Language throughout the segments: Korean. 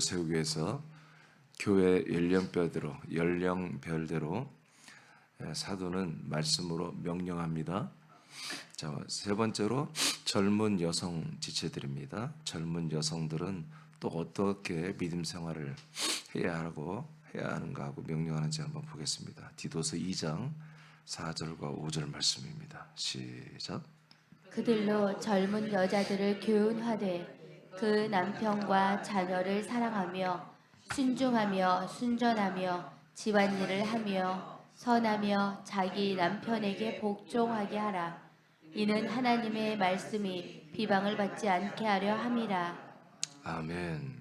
교회를 세우기 위해서 교회 연령별대로 사도는 말씀으로 명령합니다. 자, 세 번째로 젊은 여성 지체들입니다. 젊은 여성들은 또 어떻게 믿음 생활을 해야 하는가 하고 명령하는지 한번 보겠습니다. 디도서 2장 4절과 5절 말씀입니다. 시작. 그들로 젊은 여자들을 교훈하되 그 남편과 자녀를 사랑하며 순종하며 순전하며 집안일을 하며 선하며 자기 남편에게 복종하게 하라. 이는 하나님의 말씀이 비방을 받지 않게 하려 함이라. 아멘.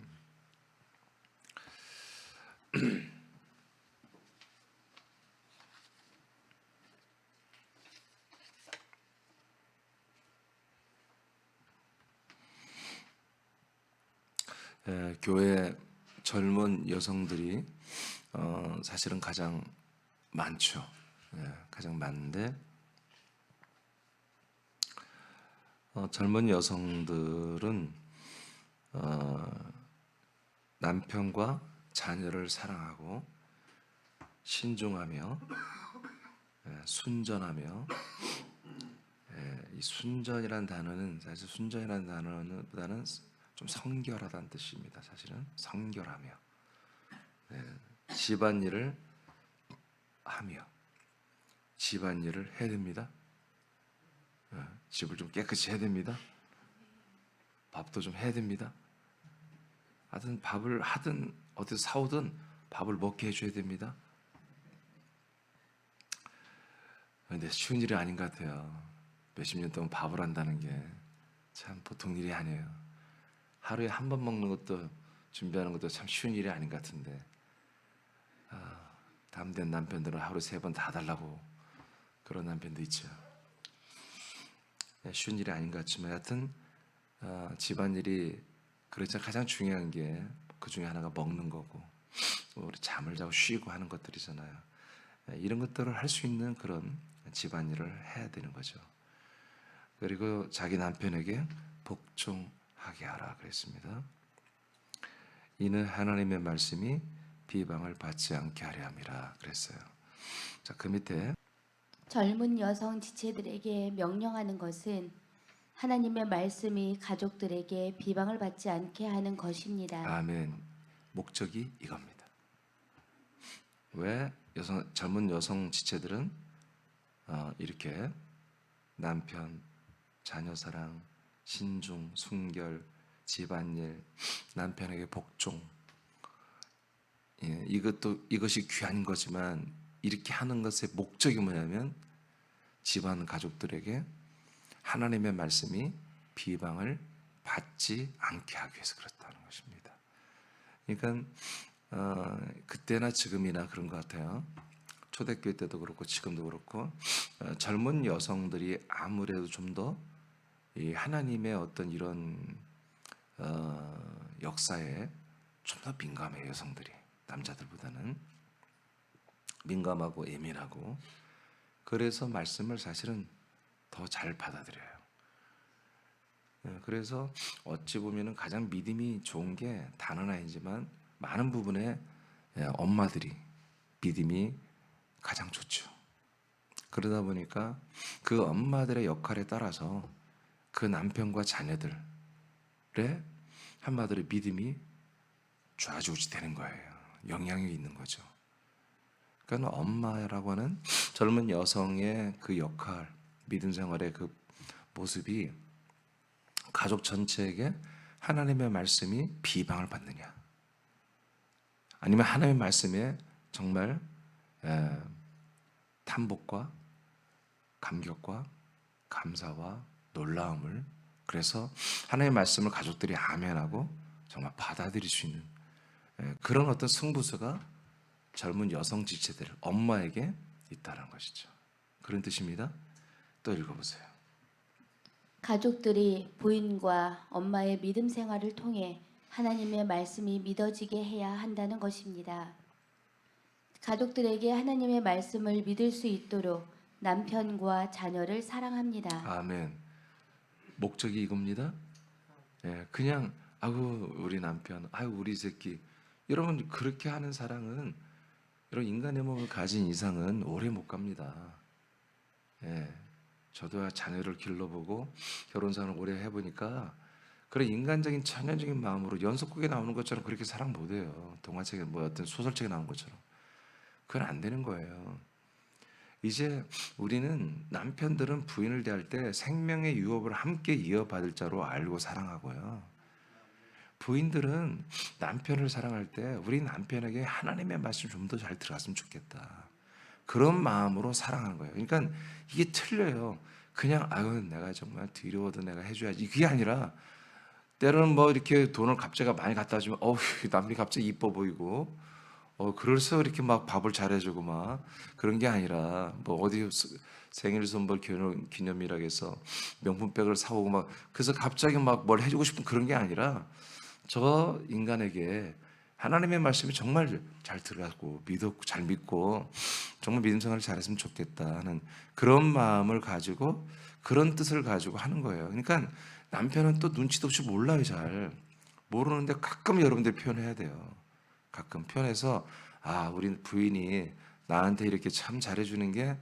교회 젊은 여성들이 사실은 가장 많죠. 가장 많은데 젊은 여성들은 남편과 자녀를 사랑하고 신중하며 순전하며 이 순전이라는 단어는 사실 순전이라는 단어보다는 좀 성결하다는 뜻입니다. 사실은 성결하며 집안일을 하며 집안일을 해야 됩니다. 집을 좀 깨끗이 해야 됩니다. 밥도 좀 해야 됩니다. 하여튼 밥을 하든 어디서 사오든 밥을 먹게 해줘야 됩니다. 근데 쉬운 일이 아닌 것 같아요. 몇십 년 동안 밥을 한다는 게 참 보통 일이 아니에요. 하루에 한 번 먹는 것도 준비하는 것도 참 쉬운 일이 아닌 것 같은데 담된 남편들은 하루 3번 다 달라고 그런 남편도 있죠. 쉬운 일이 아닌 것 같지만 하여튼 집안일이 그렇죠. 가장 중요한 게 그 중에 하나가 먹는 거고 우리 잠을 자고 쉬고 하는 것들이잖아요. 이런 것들을 할 수 있는 그런 집안일을 해야 되는 거죠. 그리고 자기 남편에게 복종하게 하라 그랬습니다. 이는 하나님의 말씀이 비방을 받지 않게 하려 함이라 그랬어요. 자, 그 밑에 젊은 여성 지체들에게 명령하는 것은 하나님의 말씀이 가족들에게 비방을 받지 않게 하는 것입니다. 아멘. 목적이 이겁니다. 왜 젊은 여성 지체들은 이렇게 남편, 자녀 사랑, 신중, 순결, 집안일, 남편에게 복종 이것이 귀한 거지만 이렇게 하는 것의 목적이 뭐냐면 집안 가족들에게 하나님의 말씀이 비방을 받지 않게 하기 위해서 그렇다는 것입니다. 그러니까 그때나 지금이나 그런 것 같아요. 초대교회 때도 그렇고 지금도 그렇고 젊은 여성들이 아무래도 좀 더 이 하나님의 어떤 이런 역사에 좀 더 민감해요. 여성들이 남자들보다는 민감하고 예민하고 그래서 말씀을 사실은 더 잘 받아들여요. 그래서 어찌 보면은 가장 믿음이 좋은 게 다는 아니지만 많은 부분에 엄마들이 믿음이 가장 좋죠. 그러다 보니까 그 엄마들의 역할에 따라서 그 남편과 자녀들의 한마디로 믿음이 좌지우지 되는 거예요. 영향이 있는 거죠. 그러니까 엄마라고 하는 젊은 여성의 그 역할, 믿음 생활의 그 모습이 가족 전체에게 하나님의 말씀이 비방을 받느냐 아니면 하나님의 말씀에 정말 탐복과 감격과 감사와 놀라움을 그래서 하나님의 말씀을 가족들이 아멘하고 정말 받아들일 수 있는 그런 어떤 승부수가 젊은 여성 지체들 엄마에게 있다는 것이죠. 그런 뜻입니다. 또 읽어보세요. 가족들이 부인과 엄마의 믿음 생활을 통해 하나님의 말씀이 믿어지게 해야 한다는 것입니다. 가족들에게 하나님의 말씀을 믿을 수 있도록 남편과 자녀를 사랑합니다. 아멘. 목적이 이겁니다. 그냥 아이고 우리 남편, 아이고 우리 새끼. 여러분 그렇게 하는 사랑은 이런 인간의 몸을 가진 이상은 오래 못 갑니다. 예, 저도 자녀를 길러보고 결혼 생활을 오래 해보니까 그런 인간적인 천연적인 마음으로 연속극에 나오는 것처럼 그렇게 사랑 못해요. 동화책에 뭐 어떤 소설책에 나온 것처럼 그건 안 되는 거예요. 이제 우리는 남편들은 부인을 대할 때 생명의 유업을 함께 이어받을 자로 알고 사랑하고요. 부인들은 남편을 사랑할 때 우리 남편에게 하나님의 말씀 좀 더 잘 들어갔으면 좋겠다. 그런 마음으로 사랑하는 거예요. 그러니까 이게 틀려요. 그냥 아유 내가 정말 드리워도 내가 해줘야지 그게 아니라 때로는 뭐 이렇게 돈을 갑자기 많이 갖다 주면 남이 갑자기 이뻐 보이고 그래서 이렇게 막 밥을 잘해주고 막 그런 게 아니라 뭐 어디 생일 선물 기념이라고 해서 명품백을 사오고 막 그래서 갑자기 막 뭘 해주고 싶은 그런 게 아니라 저 인간에게 하나님의 말씀이 정말 잘 들어가고 믿었고 잘 믿고 정말 믿음 생활을 잘했으면 좋겠다 하는 그런 마음을 가지고 그런 뜻을 가지고 하는 거예요. 그러니까 남편은 또 눈치도 없이 몰라요. 잘 모르는데 가끔 여러분들이 표현해야 돼요. 가끔 표현해서 우리 부인이 나한테 이렇게 참 잘해주는 게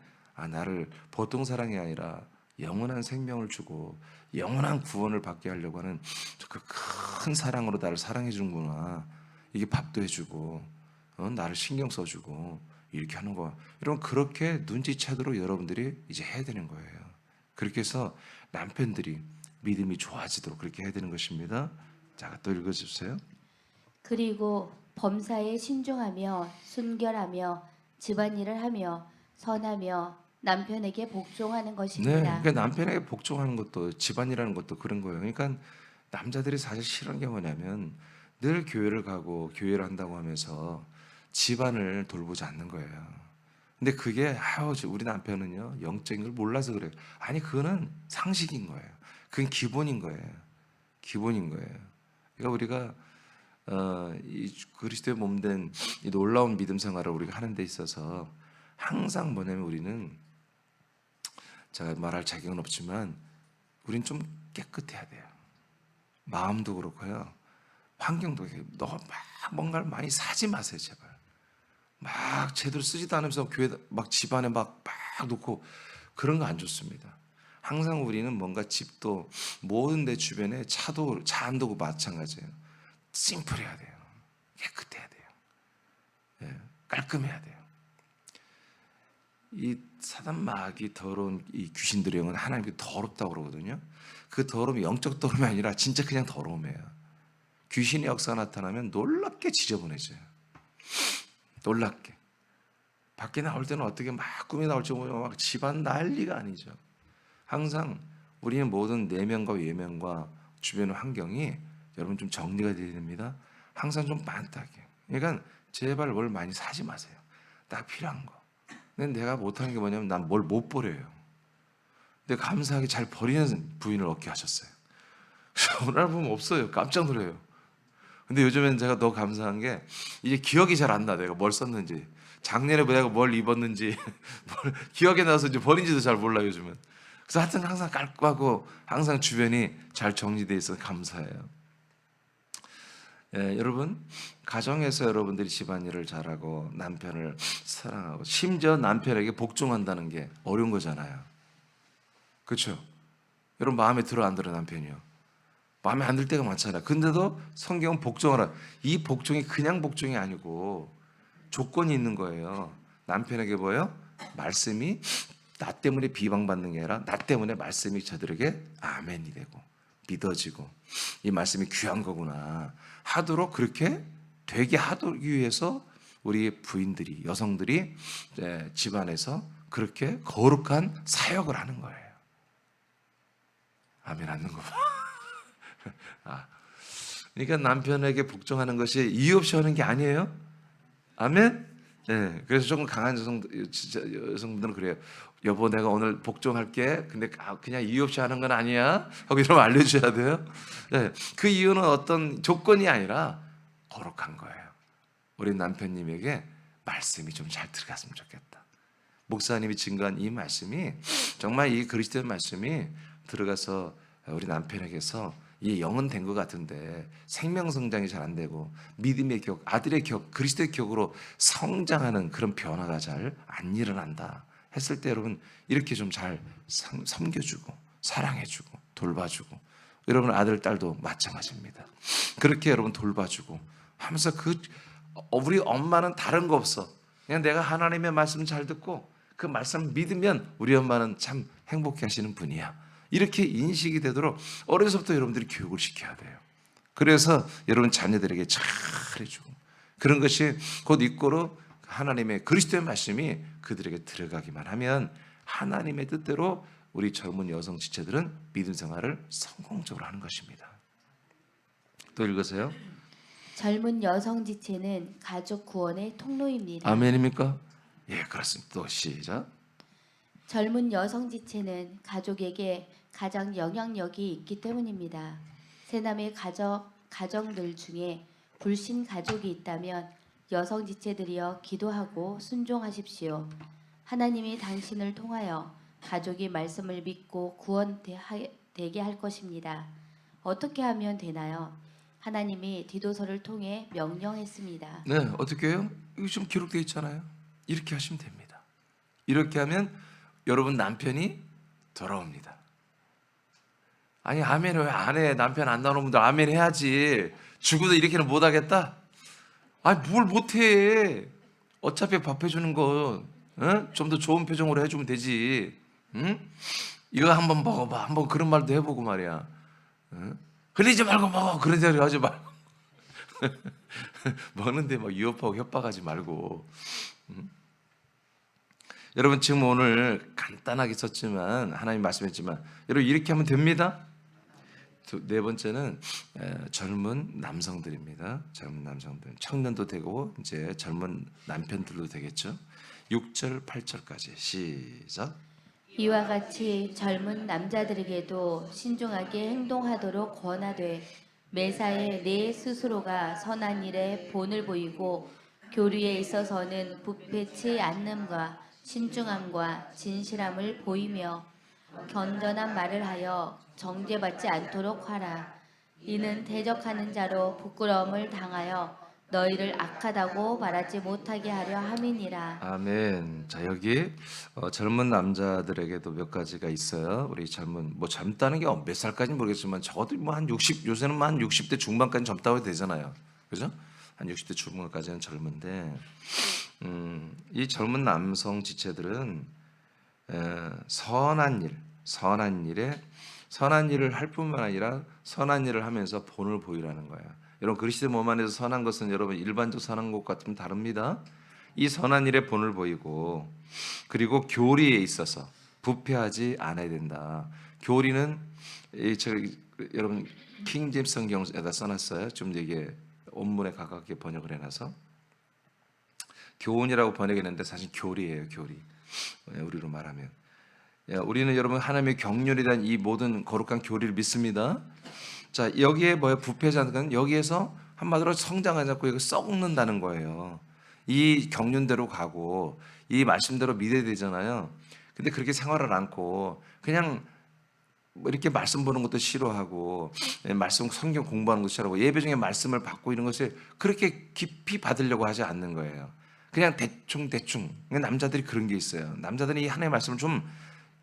나를 보통 사랑이 아니라 영원한 생명을 주고 영원한 구원을 받게 하려고 하는 그 큰 사랑으로 나를 사랑해 주는구나. 이게 밥도 해주고 나를 신경 써주고 이렇게 하는 거. 여러분 그렇게 눈치채도록 여러분들이 이제 해야 되는 거예요. 그렇게 해서 남편들이 믿음이 좋아지도록 그렇게 해야 되는 것입니다. 자, 또 읽어주세요. 그리고 범사에 신중하며 순결하며 집안일을 하며 선하며 남편에게 복종하는 네, 것입니다. 그러니까 남편에게 복종하는 것도 집안이라는 것도 그런 거예요. 그러니까 남자들이 사실 싫은 게 뭐냐면 늘 교회를 가고 교회를 한다고 하면서 집안을 돌보지 않는 거예요. 근데 그게 우리 남편은요 영적인 걸 몰라서 그래요. 아니 그거는 상식인 거예요. 그건 기본인 거예요. 기본인 거예요. 그러니까 우리가 이 그리스도의 몸된 이 놀라운 믿음 생활을 우리가 하는 데 있어서 항상 뭐냐면 우리는 제가 말할 자격은 없지만 우린 좀 깨끗해야 돼요. 마음도 그렇고요. 환경도 그렇고 너무 막 뭔가를 많이 사지 마세요, 제발. 막 제대로 쓰지도 않으면서 교회 막 집안에 막 놓고 그런 거 안 좋습니다. 항상 우리는 뭔가 집도 모든 내 주변에 차도 차 안도고 마찬가지예요. 심플해야 돼요. 깨끗해야 돼요. 예, 깔끔해야 돼요. 이 사단 마귀 더러운 이 귀신들의 영은 하나님께 더럽다고 그러거든요. 그 더러움이 영적 더러움이 아니라 진짜 그냥 더러움이에요. 귀신의 역사가 나타나면 놀랍게 지저분해져요. 놀랍게. 밖에 나올 때는 어떻게 막 꿈이 나올지 모르고 막 집안 난리가 아니죠. 항상 우리는 모든 내면과 외면과 주변의 환경이 여러분 좀 정리가 되어야 됩니다. 항상 좀 반딱해. 그러니까 제발 뭘 많이 사지 마세요. 딱 필요한 거. 근데 내가 못하는 게 뭐냐면 난 뭘 못 버려요. 근데 감사하게 잘 버리는 부인을 얻게 하셨어요. 오늘 보면 없어요. 깜짝 놀라요. 근데 요즘엔 제가 더 감사한 게 이제 기억이 잘 안 나. 내가 뭘 썼는지. 작년에 내가 뭘 입었는지 기억이 나서 이제 버린지도 잘 몰라요, 요즘은. 그래서 하여튼 항상 깔끔하고 항상 주변이 잘 정리되어 있어서 감사해요. 여러분 가정에서 여러분들이 집안일을 잘하고 남편을 사랑하고 심지어 남편에게 복종한다는 게 어려운 거잖아요. 그렇죠? 여러분 마음에 들어 안 들어 남편이요? 마음에 안 들 때가 많잖아요. 근데도 성경은 복종하라. 이 복종이 그냥 복종이 아니고 조건이 있는 거예요. 남편에게 뭐예요? 말씀이 나 때문에 비방받는 게 아니라 나 때문에 말씀이 저들에게 아멘이 되고 믿어지고 이 말씀이 귀한 거구나 하도록 그렇게 되게 하기 위해서 우리 부인들이 여성들이 집안에서 그렇게 거룩한 사역을 하는 거예요. 아멘 하는 거. 그러니까 남편에게 복종하는 것이 이유 없이 하는 게 아니에요. 아멘. 네, 그래서 조금 강한 여성분들은 그래요. 여보, 내가 오늘 복종할게. 근데 그냥 이유 없이 하는 건 아니야. 하고 이러면 알려줘야 돼요. 네, 그 이유는 어떤 조건이 아니라 거룩한 거예요. 우리 남편님에게 말씀이 좀 잘 들어갔으면 좋겠다. 목사님이 증거한 이 말씀이 정말 이 그리스도의 말씀이 들어가서 우리 남편에게서 이 영은 된 것 같은데 생명 성장이 잘 안 되고 믿음의 격, 아들의 격, 그리스도의 격으로 성장하는 그런 변화가 잘 안 일어난다 했을 때 여러분 이렇게 좀 잘 섬겨주고 사랑해주고 돌봐주고 여러분 아들 딸도 마찬가지입니다. 그렇게 여러분 돌봐주고 하면서 우리 엄마는 다른 거 없어. 그냥 내가 하나님의 말씀 잘 듣고 그 말씀 믿으면 우리 엄마는 참 행복해 하시는 분이야. 이렇게 인식이 되도록 어려서부터 여러분들이 교육을 시켜야 돼요. 그래서 여러분 자녀들에게 잘 해주고 그런 것이 곧 이꼬로 하나님의 그리스도의 말씀이 그들에게 들어가기만 하면 하나님의 뜻대로 우리 젊은 여성 지체들은 믿음 생활을 성공적으로 하는 것입니다. 또 읽으세요. 젊은 여성 지체는 가족 구원의 통로입니다. 아멘입니까? 예, 그렇습니다. 또 시작. 젊은 여성 지체는 가족에게 가장 영향력이 있기 때문입니다. 새남의 가정들 중에 불신 가족이 있다면 여성 지체들이여 기도하고 순종하십시오. 하나님이 당신을 통하여 가족이 말씀을 믿고 구원되게 할 것입니다. 어떻게 하면 되나요? 하나님이 디도서를 통해 명령했습니다. 네, 어떻게 해요? 이거 좀 기록되어 있잖아요. 이렇게 하시면 됩니다. 이렇게 하면 여러분 남편이 돌아옵니다. 아니 아멘을 왜 안 해? 남편 안 나오는 분들 아멘 해야지. 죽어도 이렇게는 못하겠다? 아니 뭘 못해? 어차피 밥 해주는 거 좀 더 좋은 표정으로 해주면 되지. 응? 이거 한번 먹어봐. 한번 그런 말도 해보고 말이야. 응? 흘리지 말고 먹어. 그런 소리 하지 말고. 먹는데 막 유혹하고 협박하지 말고. 응? 여러분 지금 오늘 간단하게 썼지만 하나님 말씀했지만 여러분 이렇게 하면 됩니다. 네 번째는 젊은 남성들입니다. 젊은 남성들, 청년도 되고 이제 젊은 남편들도 되겠죠. 6절, 8절까지 시작. 이와 같이 젊은 남자들에게도 신중하게 행동하도록 권하되 매사에 내 스스로가 선한 일에 본을 보이고 교류에 있어서는 부패치 않음과 신중함과 진실함을 보이며 견전한 말을 하여 정죄받지 않도록 하라. 이는 대적하는 자로 부끄러움을 당하여 너희를 악하다고 말하지 못하게 하려 함이니라. 아멘. 자 여기 젊은 남자들에게도 몇 가지가 있어요. 우리 젊다는 게 몇 살까지는 모르겠지만 적어도 뭐 한 60, 요새는 뭐 한 60대 중반까지 젊다고 해도 되잖아요. 그죠? 한 60대 중반까지는 젊은데 이 젊은 남성 지체들은 선한 일을 할 뿐만 아니라 선한 일을 하면서 본을 보이라는 거예요. 여러분 그리스도 몸 안에서 선한 것은 여러분 일반적 선한 것 같으면 다릅니다. 이 선한 일에 본을 보이고 그리고 교리에 있어서 부패하지 않아야 된다. 교리는 여러분 킹 제임스 성경에다 써놨어요. 좀 이게 원문에 가깝게 번역을 해놔서 교훈이라고 번역했는데 사실 교리예요. 교리. 우리로 말하면 우리는 여러분 하나님의 경륜에 대한 이 모든 거룩한 교리를 믿습니다. 자 여기에 뭐예요? 부패하지 않는 건 여기에서 한마디로 성장하지 않고 이거 썩는다는 거예요. 이 경륜대로 가고 이 말씀대로 믿어야 되잖아요. 근데 그렇게 생활을 않고 그냥 뭐 이렇게 말씀 보는 것도 싫어하고 말씀 성경 공부하는 것도 싫어하고 예배 중에 말씀을 받고 이런 것을 그렇게 깊이 받으려고 하지 않는 거예요. 그냥 대충 남자들이 그런 게 있어요. 남자들이 이 하나님의 말씀을 좀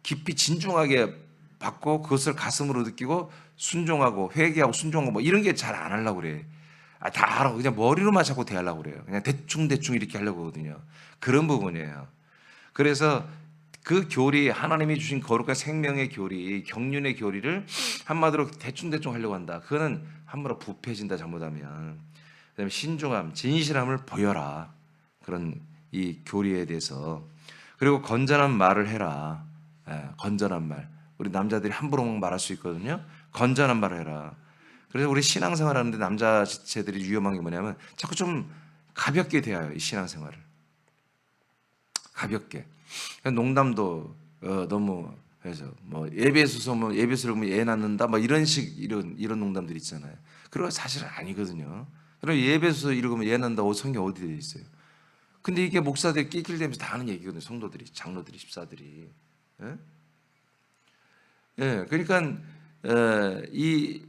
깊이 진중하게 받고 그것을 가슴으로 느끼고 순종하고 회개하고 순종하고 뭐 이런 게 잘 안 하려고 그래. 다 알아. 그냥 머리로만 자꾸 대하려고 그래요. 그냥 대충 이렇게 하려고 하거든요. 그런 부분이에요. 그래서 그 교리, 하나님이 주신 거룩한 생명의 교리, 경륜의 교리를 한마디로 대충 하려고 한다. 그거는 한마디로 부패해진다 잘못하면. 그다음에 신중함, 진실함을 보여라. 그런 이 교리에 대해서. 그리고 건전한 말을 해라. 건전한 말. 우리 남자들이 함부로 말할 수 있거든요. 건전한 말을 해라. 그래서 우리 신앙생활 하는데 남자 지체들이 위험한 게 뭐냐면 자꾸 좀 가볍게 대해요. 이 신앙생활을. 가볍게. 농담도 너무 해서 뭐 예배소서 뭐 예배소를 보면 애 낳는다 뭐 이런 농담들 있잖아요. 그리고 사실은 아니거든요. 그리고 예배소서 읽으면 애 낳는다고 성경 어디에 있어요? 근데 이게 목사들이 낄낄대면서 다 하는 얘기거든요. 성도들이, 장로들이, 집사들이. 예? 예, 그러니까 이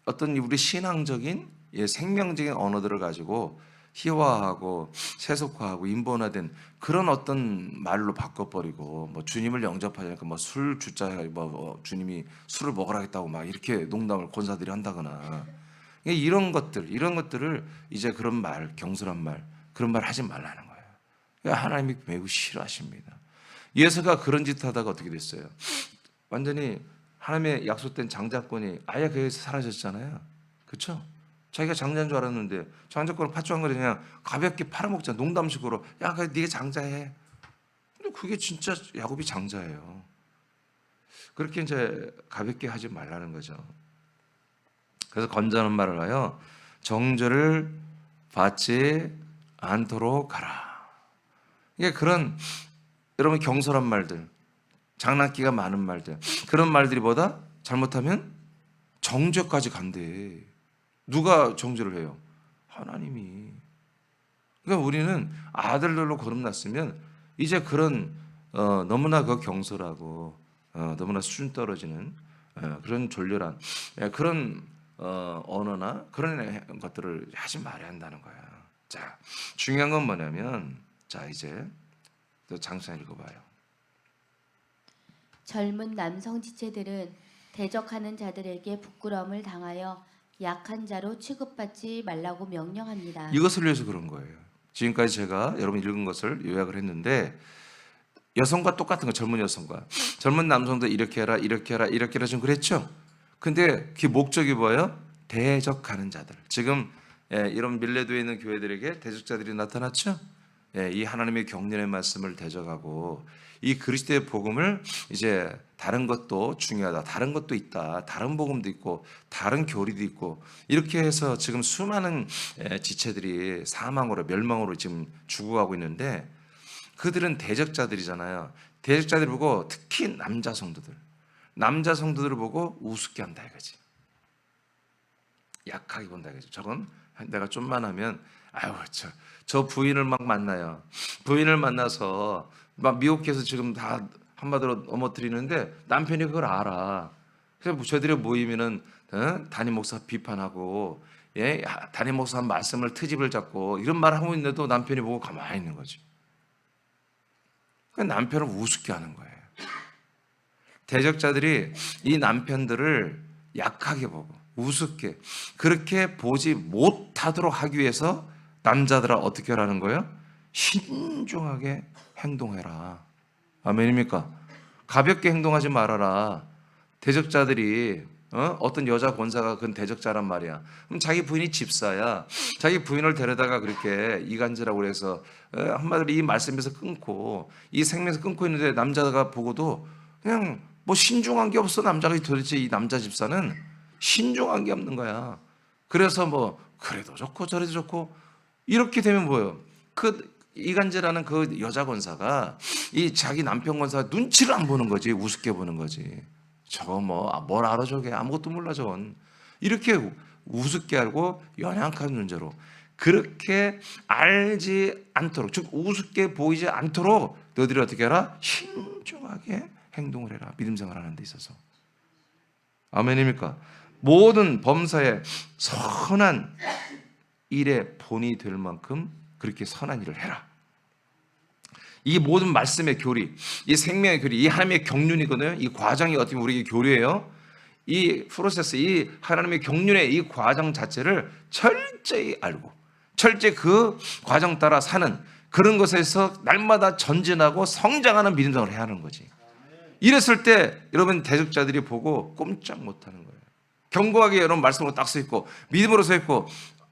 어떤 우리 신앙적인 생명적인 언어들을 가지고 희화하고 세속화하고 인본화된 그런 어떤 말로 바꿔버리고 뭐 주님을 영접하자니까 뭐 술 주자 뭐 주님이 술을 먹으라 했다고 막 이렇게 농담을 권사들이 한다거나 이런 것들을 이제 그런 말 경솔한 말 그런 말 하지 말라는 거예요. 하나님이 매우 싫어하십니다. 예수가 그런 짓 하다가 어떻게 됐어요? 완전히 하나님의 약속된 장자권이 아예 거기서 사라졌잖아요. 그렇죠? 자기가 장자인 줄 알았는데 장자권을 파충한 거를 그냥 가볍게 팔아먹자 농담식으로 야 그래 네가 장자해. 근데 그게 진짜 야곱이 장자예요. 그렇게 이제 가볍게 하지 말라는 거죠. 그래서 건전한 말을 하여 정죄를 받지 않도록 하라. 이게 그런 여러분 경솔한 말들, 장난기가 많은 말들, 그런 말들이 뭐다? 잘못하면 정죄까지 간대. 누가 정죄를 해요? 하나님이. 그러니까 우리는 아들들로 거듭났으면 이제 그런 너무나 그 경솔하고 너무나 수준 떨어지는 그런 졸렬한 그런 언어나 그런 것들을 하지 말아야 한다는 거야. 자, 중요한 건 뭐냐면 자 이제 또 장수한 읽어봐요. 젊은 남성 지체들은 대적하는 자들에게 부끄러움을 당하여 약한 자로 취급받지 말라고 명령합니다. 이것을 위해서 그런 거예요. 지금까지 제가 여러분 읽은 것을 요약을 했는데 여성과 똑같은 거 젊은 여성과 젊은 남성도 이렇게 해라 이렇게 해라 이렇게 해라 좀 그랬죠. 근데 그 목적이 뭐예요? 대적하는 자들. 지금 이런 밀레도에 있는 교회들에게 대적자들이 나타났죠. 이 하나님의 경륜의 말씀을 대적하고 이 그리스도의 복음을 이제 다른 것도 중요하다. 다른 것도 있다. 다른 복음도 있고 다른 교리도 있고 이렇게 해서 지금 수많은 지체들이 사망으로 멸망으로 지금 죽어가고 있는데 그들은 대적자들이잖아요. 대적자들 보고 특히 남자 성도들을 보고 우습게 한다 이거지. 약하게 본다 이거지. 저건 내가 좀만 하면 아유 저 부인을 막 만나요. 부인을 만나서 막 미혹해서 지금 다 한마디로 넘어뜨리는데 남편이 그걸 알아. 그래서 저들이 모이면은 담임 목사 비판하고 담임 목사 한 말씀을 트집을 잡고 이런 말을 하고 있는데도 남편이 보고 가만히 있는 거지. 그러니까 남편을 우습게 하는 거예요. 대적자들이 이 남편들을 약하게 보고 우습게 그렇게 보지 못하도록 하기 위해서 남자들아 어떻게 하라는 거예요? 신중하게 행동해라. 아멘입니까? 가볍게 행동하지 말아라. 대적자들이 어떤 여자 권사가 그건 대적자란 말이야. 그럼 자기 부인이 집사야. 자기 부인을 데려다가 그렇게 이간질하고 그래서 한마디로 이 말씀에서 끊고 이 생명에서 끊고 있는데 남자가 보고도 그냥 뭐 신중한 게 없어. 남자가 도대체 이 남자 집사는 신중한 게 없는 거야. 그래서 뭐 그래도 좋고 저래도 좋고 이렇게 되면 뭐예요? 그 이간질하는 그 여자 권사가 이 자기 남편 권사가 눈치를 안 보는 거지. 우습게 보는 거지. 저거 뭘 알아 저게 아무것도 몰라 저건. 이렇게 우습게 알고 연약한 존재로 그렇게 알지 않도록 즉 우습게 보이지 않도록 너희들이 어떻게 해라? 신중하게 행동을 해라. 믿음 생활하는 데 있어서. 아멘입니까? 모든 범사에 선한 일의 본이 될 만큼 그렇게 선한 일을 해라. 이 모든 말씀의 교리, 이 생명의 교리, 이 하나님의 경륜이거든요. 이 과정이 어떻게 우리에게 교리예요. 이 프로세스, 이 하나님의 경륜의 이 과정 자체를 철저히 알고 철저히 그 과정 따라 사는 그런 것에서 날마다 전진하고 성장하는 믿음생활을 해야 하는 거지. 이랬을 때 여러분 대적자들이 보고 꼼짝 못하는 거예요. 견고하게 여러분 말씀으로 딱 서 있고 믿음으로 서 있고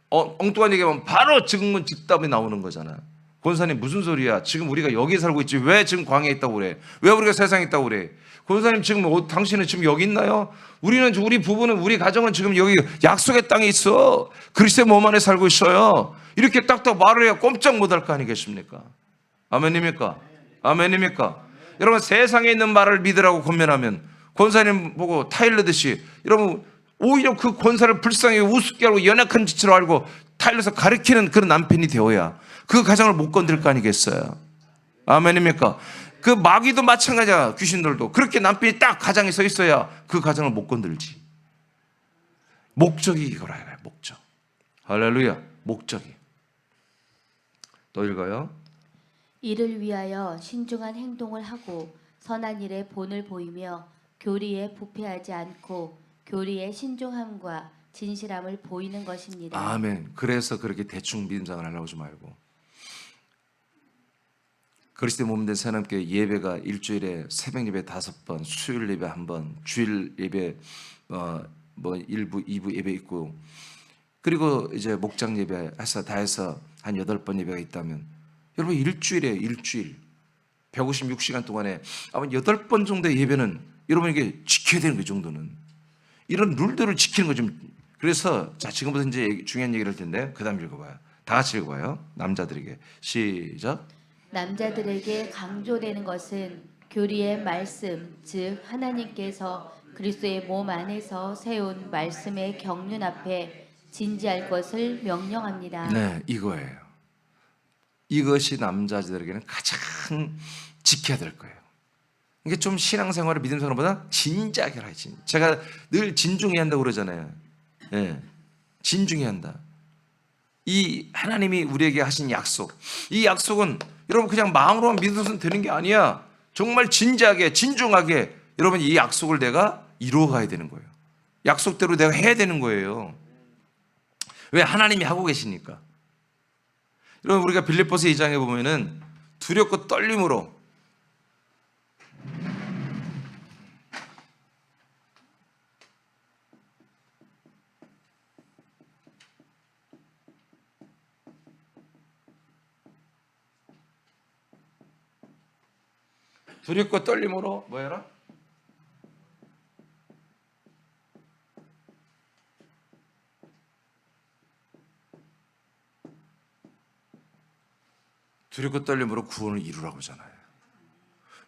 엉뚱한 얘기하면 바로 지금은 즉답이 나오는 거잖아요. 권사님 무슨 소리야? 지금 우리가 여기 살고 있지 왜 지금 광야에 있다고 그래? 왜 우리가 세상에 있다고 그래? 권사님 지금 당신은 지금 여기 있나요? 우리 부부는 우리 가정은 지금 여기 약속의 땅에 있어. 그리스도의 몸 안에 살고 있어요. 이렇게 딱딱 말을 해야 꼼짝 못할 거 아니겠습니까? 아멘입니까? 아멘입니까? 여러분 세상에 있는 말을 믿으라고 권면하면 권사님 보고 타일르듯이 여러분 오히려 그 권사를 불쌍히 우습게 알고 연약한 짓으로 알고 타일러서 가르치는 그런 남편이 되어야 그 가정을 못 건들 거 아니겠어요? 아멘입니까? 그 마귀도 마찬가지야. 귀신들도 그렇게 남편이 딱 가정에 서 있어야 그 가정을 못 건들지. 목적이 이거라 이거야. 목적. 할렐루야. 목적이. 또 읽어요. 이를 위하여 신중한 행동을 하고 선한 일에 본을 보이며 교리에 부패하지 않고 교리에 신중함과 진실함을 보이는 것입니다. 아멘. 그래서 그렇게 대충 믿음생활 하려고 하지 말고, 그리스도의 몸된 새하나님께 예배가 일주일에 새벽 예배 5번, 수요일 예배 1번, 주일 예배 뭐 1부, 2부 예배 있고, 그리고 이제 목장 예배 해서 다 해서 한 8번 예배가 있다면, 여러분 일주일에 일주일 156시간 동안에 아마 8번 정도의 예배는 여러분에게 지켜야 되는 그 정도는, 이런 룰들을 지키는 거 좀. 그래서 자, 지금부터 이제 중요한 얘기를 할 텐데, 그다음 읽어봐요. 다 같이 읽어봐요. 남자들에게 시작. 남자들에게 강조되는 것은 교리의 말씀, 즉 하나님께서 그리스도의 몸 안에서 세운 말씀의 경륜 앞에 진지할 것을 명령합니다. 네, 이거예요. 이것이 남자들에게는 가장 지켜야 될 거예요. 이게 좀 신앙생활을 믿음생활보다 진지하게 해라. 제가 늘 진중해야 한다고 그러잖아요. 네, 진중해야 한다. 이 하나님이 우리에게 하신 약속, 이 약속은 여러분 그냥 마음으로만 믿어서는 되는 게 아니야. 정말 진지하게, 진중하게 여러분 이 약속을 내가 이루어가야 되는 거예요. 약속대로 내가 해야 되는 거예요. 왜? 하나님이 하고 계시니까. 여러분 우리가 빌립보서 2장에 보면은 두렵고 떨림으로, 두렵고 떨림으로 뭐해라? 두렵고 떨림으로 구원을 이루라고 하잖아요.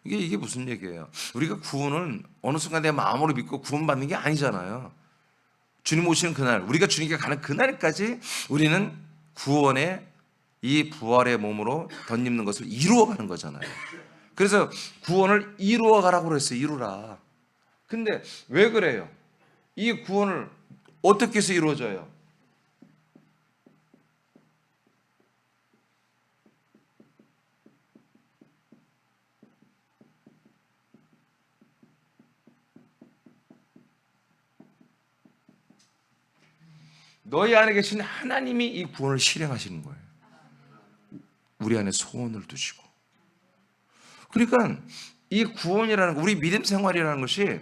이게 무슨 얘기예요? 우리가 구원은 어느 순간 내 마음으로 믿고 구원받는 게 아니잖아요. 주님 오시는 그날, 우리가 주님께 가는 그날까지 우리는 구원의 이 부활의 몸으로 덧입는 것을 이루어가는 거잖아요. 그래서 구원을 이루어가라고 그랬어요. 이루라. 근데 왜 그래요? 이 구원을 어떻게 해서 이루어져요? 너희 안에 계신 하나님이 이 구원을 실행하시는 거예요. 우리 안에 소원을 두시고. 그러니까 이 구원이라는 거, 우리 믿음 생활이라는 것이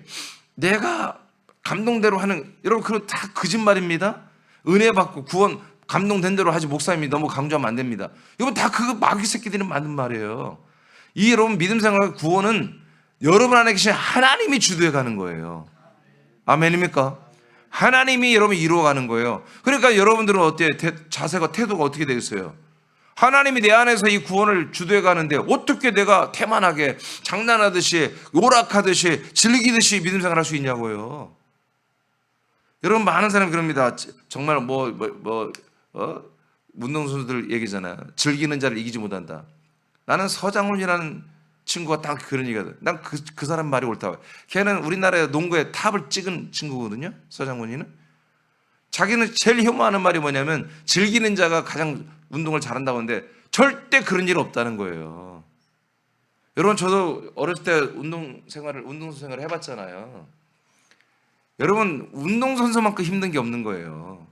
내가 감동대로 하는, 여러분 그건 다 거짓말입니다. 은혜 받고 구원 감동된 대로 하지, 목사님이 너무 강조하면 안 됩니다. 이건 다 그거 마귀 새끼들이 만든 말이에요. 이 여러분 믿음 생활 구원은 여러분 안에 계신 하나님이 주도해 가는 거예요. 아멘입니까? 하나님이 여러분 이루어가는 거예요. 그러니까 여러분들은 어때요? 자세가, 태도가 어떻게 되겠어요? 하나님이 내 안에서 이 구원을 주도해 가는데 어떻게 내가 태만하게 장난하듯이 오락하듯이 즐기듯이 믿음 생활할 수 있냐고요. 여러분 많은 사람이 그럽니다. 정말 운동선수들 얘기잖아요. 즐기는 자를 이기지 못한다. 나는 서장훈이라는 친구가 딱 그런 얘기거든. 난 그 사람 말이 옳다고. 걔는 우리나라의 농구에 탑을 찍은 친구거든요. 서장훈이는. 자기는 제일 혐오하는 말이 뭐냐면 즐기는 자가 가장 운동을 잘한다고 하는데 절대 그런 일 없다는 거예요. 여러분 저도 어렸을 때 운동선수 생활을 해봤잖아요. 여러분 운동선수만큼 힘든 게 없는 거예요.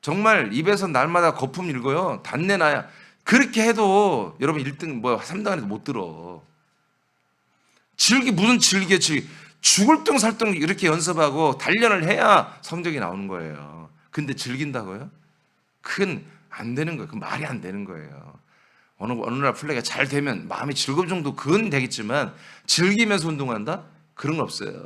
정말 입에서 날마다 거품 일고요. 단내 나야. 그렇게 해도 여러분 1등 3등 안에도 못 들어. 무슨 즐겨. 죽을 둥 살둥 이렇게 연습하고 단련을 해야 성적이 나오는 거예요. 근데 즐긴다고요? 그건 안 되는 거예요. 그 말이 안 되는 거예요. 어느 날 플레이가 잘 되면 마음이 즐거운 정도 그건 되겠지만 즐기면서 운동한다? 그런 거 없어요.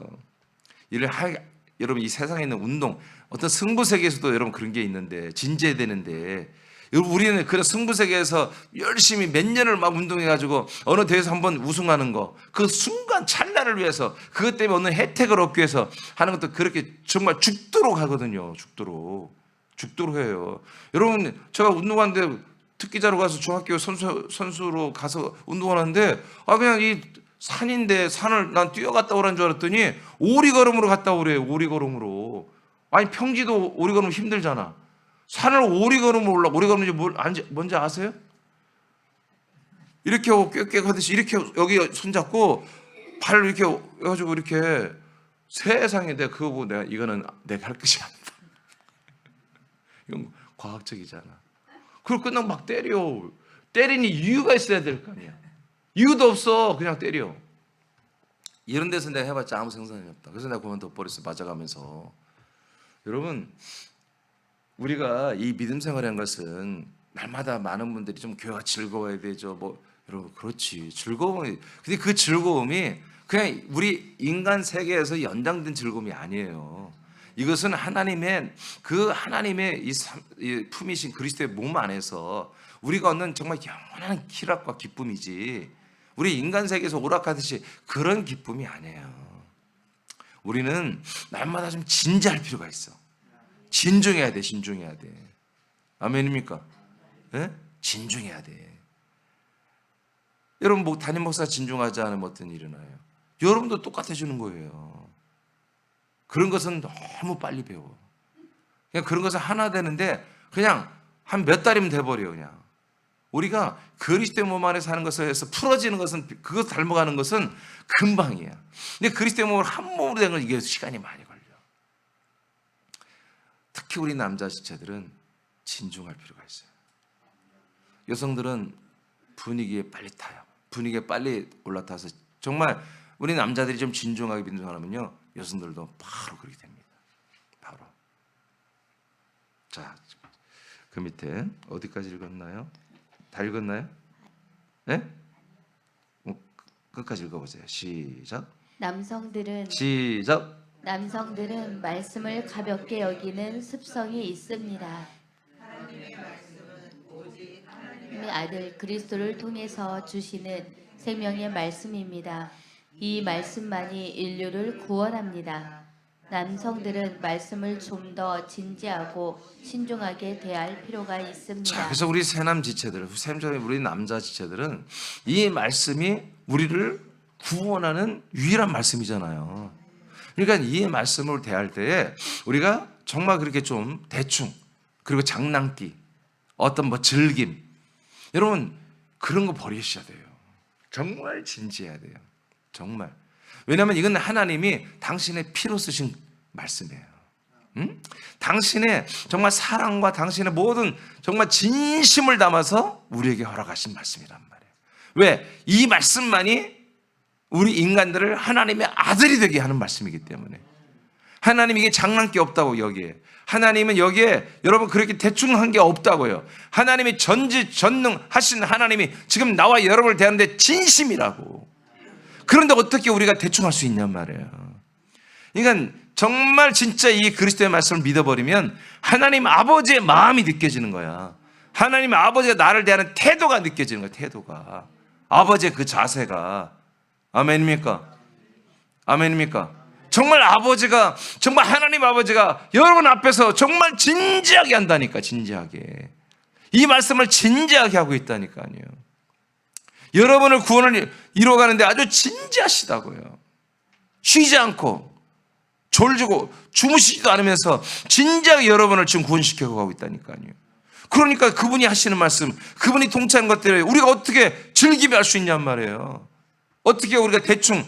여러분 이 세상에 있는 운동, 어떤 승부 세계에서도 여러분 그런 게 있는데 진지해야 되는데, 우리는 그런 승부 세계에서 열심히 몇 년을 막 운동해가지고 어느 대회에서 한번 우승하는 거, 그 순간 찰나를 위해서 그것 때문에 얻는 혜택을 얻기 위해서 하는 것도 그렇게 정말 죽도록 하거든요. 죽도록 해요. 여러분 제가 운동하는데 특기자로 가서 중학교 선수로 가서 운동하는데 그냥 이 산인데 산을 난 뛰어갔다 오라는 줄 알았더니 오리걸음으로 갔다 오래요. 오리걸음으로. 아니 평지도 오리 걸으면 힘들잖아. 산을 오리 걸으면 올라. 오리 걸으면 뭔지 아세요? 이렇게 하고 꽥꽥 하듯이 이렇게 여기 손잡고 발을 이렇게 해가지고 이렇게 세상에 내가 그거 보고 이거는 내가 할 것이 아니다. 이건 과학적이잖아. 그걸 끝나고 막 때려. 때리니 이유가 있어야 될 거 아니야. 이유도 없어. 그냥 때려. 이런 데서 내가 해봤자 아무 생산이 없다. 그래서 내가 그만둬버렸어. 맞아가면서. 여러분, 우리가 이 믿음 생활이라는 것은 날마다 많은 분들이 좀 교회가 즐거워야 되죠. 뭐 여러분 그렇지. 즐거움이, 근데 그 즐거움이 그냥 우리 인간 세계에서 연장된 즐거움이 아니에요. 이것은 하나님의 이 품이신 그리스도의 몸 안에서 우리가 얻는 정말 영원한 희락과 기쁨이지, 우리 인간 세계에서 오락하듯이 그런 기쁨이 아니에요. 우리는 날마다 좀 진지할 필요가 있어. 진중해야 돼. 진중해야 돼. 아멘입니까? 네? 진중해야 돼. 여러분, 뭐 담임 목사 진중하지 않으면 어떤 일이 일어나요? 여러분도 똑같아지는 거예요. 그런 것은 너무 빨리 배워. 그냥 그런 것은 하나 되는데 그냥 한 몇 달이면 돼버려요. 그냥 우리가 그리스도의 몸 안에 사는 것에서 풀어지는 것은, 그것 닮아가는 것은 금방이야. 근데 그리스도의 몸을 한 몸으로 된 건 이게 시간이 많이 걸려. 특히 우리 남자 지체들은 진중할 필요가 있어요. 여성들은 분위기에 빨리 타요. 분위기에 빨리 올라타서 정말 우리 남자들이 좀 진중하게 민중하면요, 여성들도 바로 그렇게 됩니다. 바로. 자, 그 밑에 어디까지 읽었나요? 다 읽었나요? 네? 끝까지 읽어보세요. 시작. 시작. 남성들은 말씀을 가볍게 여기는 습성이 있습니다. 하나님의 아들 그리스도를 통해서 주시는 생명의 말씀입니다. 이 말씀만이 인류를 구원합니다. 남성들은 말씀을 좀 더 진지하고 신중하게 대할 필요가 있습니다. 자, 그래서 우리 새남 지체들, 우리 남자 지체들은 이 말씀이 우리를 구원하는 유일한 말씀이잖아요. 그러니까 이 말씀을 대할 때에 우리가 정말 그렇게 좀 대충, 그리고 장난기, 어떤 뭐 즐김, 여러분 그런 거 버리셔야 돼요. 정말 진지해야 돼요. 정말. 왜냐하면 이건 하나님이 당신의 피로 쓰신 말씀이에요. 응? 당신의 정말 사랑과 당신의 모든 정말 진심을 담아서 우리에게 허락하신 말씀이란 말이에요. 왜? 이 말씀만이 우리 인간들을 하나님의 아들이 되게 하는 말씀이기 때문에. 하나님이 이게 장난기 없다고 여기에. 하나님은 여기에 여러분 그렇게 대충 한 게 없다고요. 하나님이 전지전능하신 하나님이 지금 나와 여러분을 대하는데 진심이라고. 그런데 어떻게 우리가 대충 할 수 있냔 말이에요. 그러니까 정말 진짜 이 그리스도의 말씀을 믿어버리면 하나님 아버지의 마음이 느껴지는 거야. 하나님 아버지가 나를 대하는 태도가 느껴지는 거야. 태도가. 아버지의 그 자세가. 아멘입니까? 아멘입니까? 정말 아버지가, 정말 하나님 아버지가 여러분 앞에서 정말 진지하게 한다니까. 진지하게. 이 말씀을 진지하게 하고 있다니까요. 여러분을 구원을 이루어가는데 아주 진지하시다고요. 쉬지 않고 졸지고 주무시지도 않으면서 진지하게 여러분을 지금 구원시켜 가고 있다니까요. 그러니까 그분이 하시는 말씀, 그분이 통치하는 것들을 우리가 어떻게 즐기며 할 수 있냔 말이에요. 어떻게 우리가 대충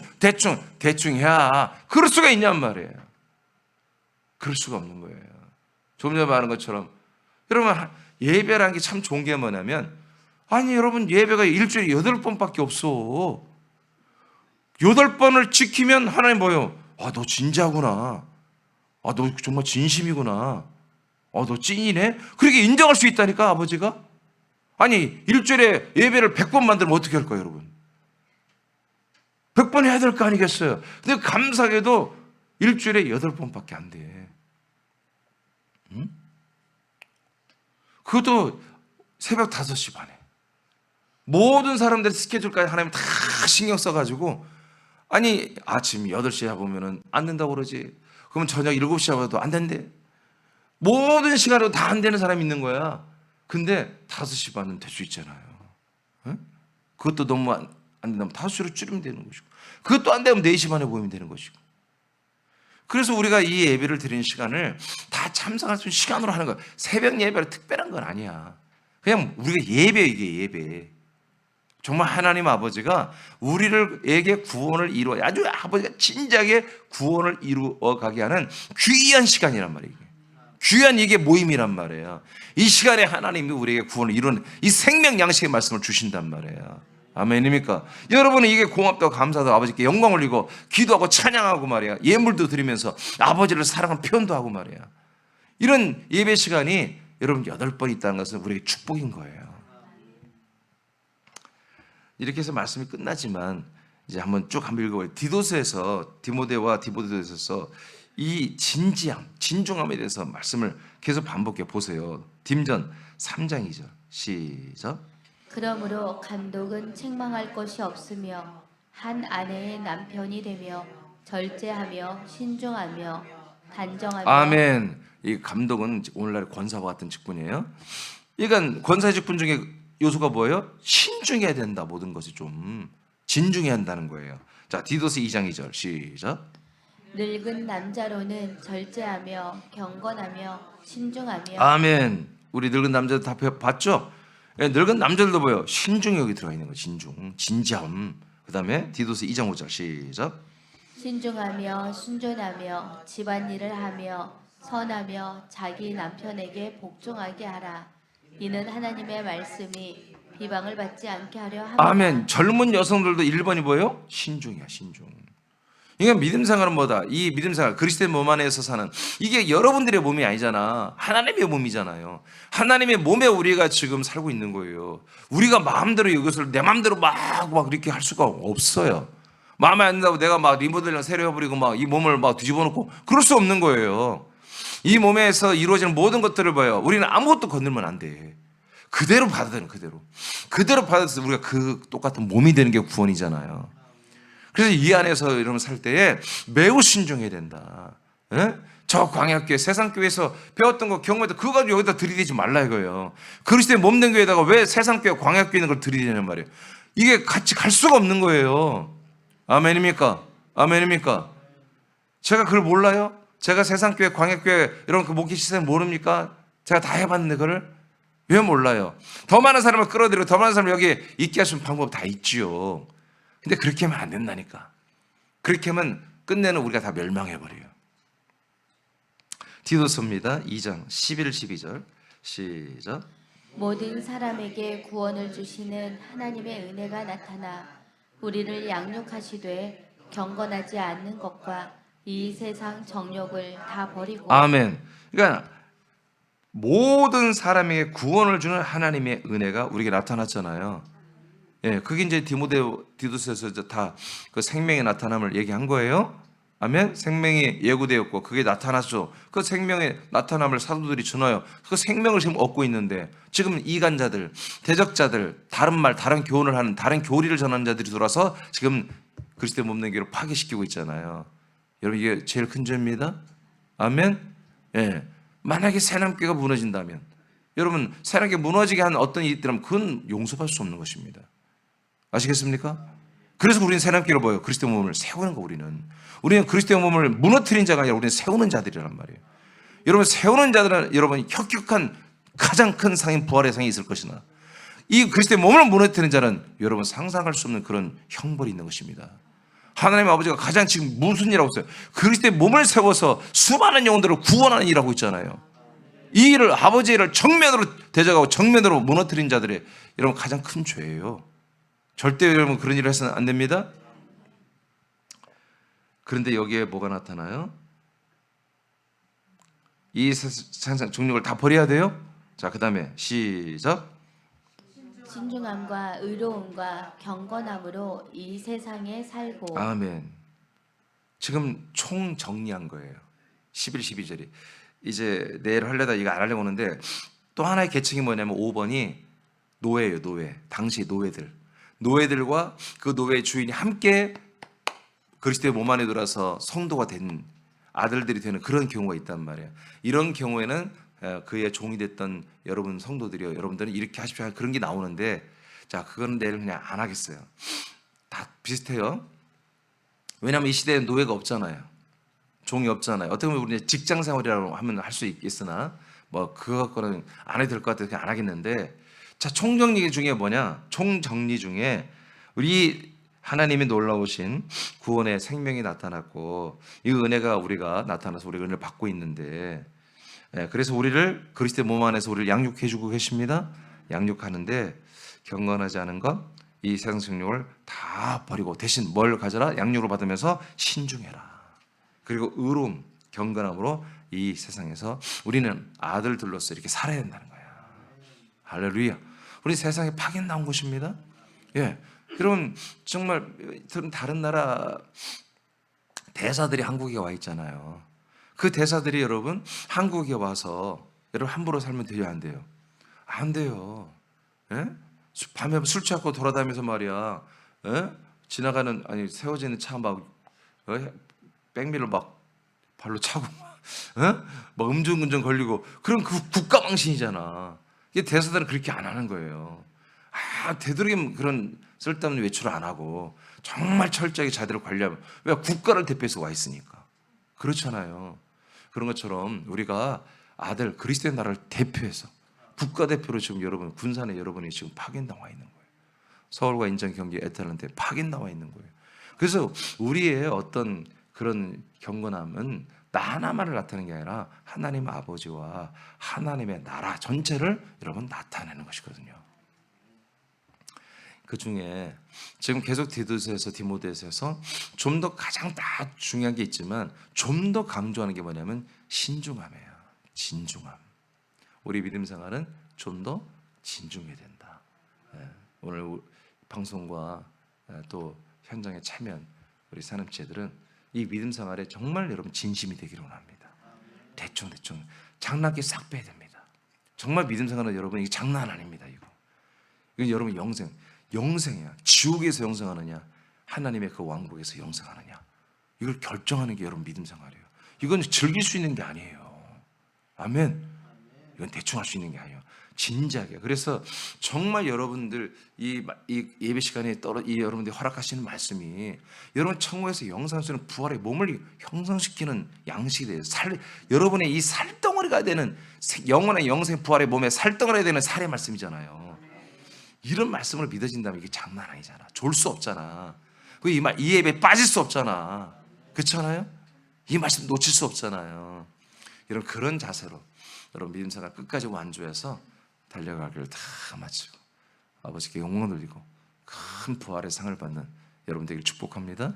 해야 그럴 수가 있냔 말이에요. 그럴 수가 없는 거예요. 조금 전에 말한 것처럼 여러분 예배라는 게 참 좋은 게 뭐냐면, 아니 여러분 예배가 일주일에 8번밖에 없어. 8번을 지키면 하나님 뭐예요? 아, 너 진지하구나. 아, 너 정말 진심이구나. 너 찐이네. 그렇게 인정할 수 있다니까 아버지가. 아니 일주일에 예배를 100번 만들면 어떻게 할까요 여러분? 100번 해야 될 거 아니겠어요? 근데 감사하게도 일주일에 8번밖에 안 돼. 응? 그것도 새벽 5시 반에. 모든 사람들의 스케줄까지 하나님 다 신경 써가지고, 아니 아침 8시에 해보면 안 된다고 그러지. 그러면 저녁 7시에 해봐도 안 된대. 모든 시간으로 다 안 되는 사람이 있는 거야. 근데 5시 반은 될 수 있잖아요. 응? 그것도 너무 안 된다면 5시로 줄이면 되는 것이고, 그것도 안 되면 4시 반에 보이면 되는 것이고, 그래서 우리가 이 예배를 드리는 시간을 다 참석할 수 있는 시간으로 하는 거야. 새벽 예배가 특별한 건 아니야. 그냥 우리가 예배, 이게 예배. 정말 하나님 아버지가 우리에게 구원을 이루어, 아주 아버지가 진작에 구원을 이루어 가게 하는 귀한 시간이란 말이에요. 귀한 이게 모임이란 말이에요. 이 시간에 하나님이 우리에게 구원을 이루는 이 생명 양식의 말씀을 주신단 말이에요. 아멘입니까? 여러분은 이게 고맙다고 감사하고 아버지께 영광 올리고 기도하고 찬양하고 말이야. 예물도 드리면서 아버지를 사랑하는 표현도 하고 말이야. 이런 예배 시간이 여러분 8번 있다는 것은 우리에게 축복인 거예요. 이렇게 해서 말씀이 끝나지만 이제 한번 쭉 한번 읽어봐요. 디도스에서 디모데와 디모데도서에서 이 진지함, 진중함에 대해서 말씀을 계속 반복해 보세요. 딤전 3장 2절 시작. 그러므로 감독은 책망할 것이 없으며 한 아내의 남편이 되며 절제하며 신중하며 단정하며. 아멘. 이 감독은 오늘날 권사와 같은 직분이에요. 그러니까 권사의 직분 중에 요소가 뭐예요? 신중해야 된다. 모든 것이 좀 진중해야 한다는 거예요. 자, 디도스 2장 2절 시작. 늙은 남자로는 절제하며 경건하며 신중하며. 아멘. 우리 늙은 남자들 다 봤죠? 예, 늙은 남자들도 뭐예요? 신중이 여기 들어가 있는 거예요. 진중, 진지함. 그 다음에 디도스 2장 5절 시작. 신중하며 순전하며 집안일을 하며 선하며 자기 남편에게 복종하게 하라. 이는 하나님의 말씀이 비방을 받지 않게 하려 함이라. 아멘. 젊은 여성들도 1번이 뭐예요? 신중이야, 신중. 그러니까 믿음 생활은 뭐다? 이 믿음 생활, 그리스도의 몸 안에서 사는 이게 여러분들의 몸이 아니잖아. 하나님의 몸이잖아요. 하나님의 몸에 우리가 지금 살고 있는 거예요. 우리가 마음대로 이것을 내 마음대로 막 이렇게 할 수가 없어요. 마음에 안 든다고 내가 막 리모델링 새로 해버리고 막 이 몸을 막 뒤집어 놓고 그럴 수 없는 거예요. 이 몸에서 이루어지는 모든 것들을 봐요. 우리는 아무것도 건들면 안 돼. 그대로 받아들이는 그대로 받아들여서 우리가 그 똑같은 몸이 되는 게 구원이잖아요. 그래서 이 안에서 여러분 살 때에 매우 신중해야 된다. 예? 저 광야교회 세상교회에서 배웠던 거 경험했던 그거 가지고 여기다 들이대지 말라 이거예요. 그리스도의 몸된 교회에다가 왜 세상교회 광야교회 있는 걸 들이대냐는 말이에요. 이게 같이 갈 수가 없는 거예요. 아멘입니까? 아멘입니까? 제가 그걸 몰라요? 제가 세상교회 광야교회 이런 그 목회 시스템 모릅니까? 제가 다 해봤는데 그걸 왜 몰라요? 더 많은 사람을 끌어들이고 더 많은 사람을 여기 있게 할 수 있는 방법 다 있지요. 근데 그렇게 하면 안 된다니까. 그렇게 하면 끝내는 우리가 다 멸망해버려요. 디도서입니다. 2장 11, 12절 시작. 모든 사람에게 구원을 주시는 하나님의 은혜가 나타나 우리를 양육하시되 경건하지 않는 것과 이 세상 정욕을 다 버리고. 아멘. 그러니까 모든 사람에게 구원을 주는 하나님의 은혜가 우리에게 나타났잖아요. 예, 그게 이제 디도스에서 다 그 생명의 나타남을 얘기한 거예요. 아멘. 생명이 예고되었고 그게 나타났죠. 그 생명의 나타남을 사도들이 전하여 그 생명을 지금 얻고 있는데 지금 이간자들, 대적자들, 다른 말, 다른 교훈을 하는 다른 교리를 전하는 자들이 들어와서 지금 그리스도의 몸된 교회를 파괴시키고 있잖아요. 여러분 이게 제일 큰 죄입니다. 아멘. 예. 만약에 새남교가 무너진다면 여러분 새남교 무너지게 한 어떤 일이 있더라면 그건 용서할 수 없는 것입니다. 아시겠습니까? 그래서 우리는 새남교로 보여. 그리스도의 몸을 세우는 거 우리는 그리스도의 몸을 무너뜨린 자가 아니라 우리는 세우는 자들이란 말이에요. 여러분 세우는 자들은 여러분 혁혁한 가장 큰 상인 부활의 상이 있을 것이나 이 그리스도의 몸을 무너뜨리는 자는 여러분 상상할 수 없는 그런 형벌이 있는 것입니다. 하나님 아버지가 가장 지금 무슨 일하고 있어요? 그리스도의 몸을 세워서 수많은 영혼들을 구원하는 일하고 있잖아요. 이 일을 아버지의 일을 정면으로 대적하고 정면으로 무너뜨린 자들의 여러분 가장 큰 죄예요. 절대 여러분 그런 일을 해서는 안 됩니다. 그런데 여기에 뭐가 나타나요? 이 세상 정욕을 다 버려야 돼요. 자, 그 다음에 시작. 신중함과 의로움과 경건함으로 이 세상에 살고. 아멘. 지금 총 정리한 거예요. 11, 12절이. 이제 내일 하려다 이거 안 하려고 하는데 또 하나의 계층이 뭐냐면 5번이 노예예요. 노예. 당시 노예들과 그 노예의 주인이 함께 그리스도의 몸 안에 들어서 성도가 된 아들들이 되는 그런 경우가 있단 말이에요. 이런 경우에는 그의 종이 됐던 여러분 성도들이요, 여러분들은 이렇게 하십시오. 그런 게 나오는데, 자, 그건 내일 그냥 안 하겠어요. 다 비슷해요. 왜냐하면 이 시대에 노예가 없잖아요. 종이 없잖아요. 어떻게 보면 우리 직장 생활이라고 하면 할 수 있으나 뭐 그거 갖고는 안 해도 될 것 같아서 그냥 안 하겠는데, 자, 총정리 중에 뭐냐? 총정리 중에 우리 하나님이 놀라우신 구원의 생명이 나타났고 이 은혜가 우리가 나타나서 우리가 은혜를 받고 있는데, 그래서 우리를 그리스도의 몸 안에서 우리를 양육해 주고 계십니다. 양육하는데 경건하지 않은 것, 이 세상 성욕을 다 버리고 대신 뭘 가져라? 양육을 받으면서 신중해라. 그리고 의로움, 경건함으로 이 세상에서 우리는 아들들로서 이렇게 살아야 된다는 거야. 할렐루야. 우리 세상에 파견 나온 것입니다. 예. 여러분 정말 다른 나라 대사들이 한국에 와 있잖아요. 그 대사들이 여러분 한국에 와서 여러분 함부로 살면 돼요, 안 돼요? 안 돼요. 예? 밤에 술 취하고 돌아다니면서 말이야. 예? 지나가는 아니 세워지는 차 막 백미를 막 발로 차고 막 음주운전 걸리고 그런 그 국가망신이잖아. 이게 대사들은 그렇게 안 하는 거예요. 되도록이면 그런 쓸데없는 외출을 안 하고 정말 철저하게 자들을 관리하면, 왜? 국가를 대표해서 와 있으니까. 그렇잖아요. 그런 것처럼 우리가 아들 그리스도의 나라를 대표해서 국가대표로 지금 여러분 군산에 여러분이 지금 파견 나와 있는 거예요. 서울과 인천, 경기, 애틀랜타에 파견 나와 있는 거예요. 그래서 우리의 어떤 그런 경건함은 나 하나만을 나타내는 게 아니라 하나님 아버지와 하나님의 나라 전체를 여러분 나타내는 것이거든요. 그 중에 지금 계속 디모데서에서 좀 더 가장 다 중요한 게 있지만 좀 더 강조하는 게 뭐냐면 신중함이에요. 진중함. 우리 믿음 생활은 좀 더 진중해야 된다. 오늘 방송과 또 현장에 참여한 우리 산업체들은 이 믿음 생활에 정말 여러분 진심이 되기를 원합니다. 대충 장난기 싹 빼야 됩니다. 정말 믿음 생활은 여러분 이게 장난 아닙니다. 이건 여러분 영생이야. 지옥에서 영생하느냐, 하나님의 그 왕국에서 영생하느냐, 이걸 결정하는 게 여러분 믿음 생활이에요. 이건 즐길 수 있는 게 아니에요. 아멘. 이건 대충 할 수 있는 게 아니에요. 진지하게. 그래서 정말 여러분들 이 예배 시간에 여러분들이 허락하시는 말씀이 여러분 천국에서 영상하시는 부활의 몸을 형성시키는 양식이 돼요. 여러분의 이 살덩어리가 되는 영원의 영생 부활의 몸에 살덩어리가 되는 살의 말씀이잖아요. 이런 말씀을 믿어진다면 이게 장난 아니잖아. 졸 수 없잖아. 이 예배에 빠질 수 없잖아. 그렇잖아요? 이 말씀 놓칠 수 없잖아요. 여러분 그런 자세로 여러분 믿음 생활 끝까지 완주해서 달려가기를 다 마치고 아버지께 영광 돌리고 큰 부활의 상을 받는 여러분 되길 축복합니다.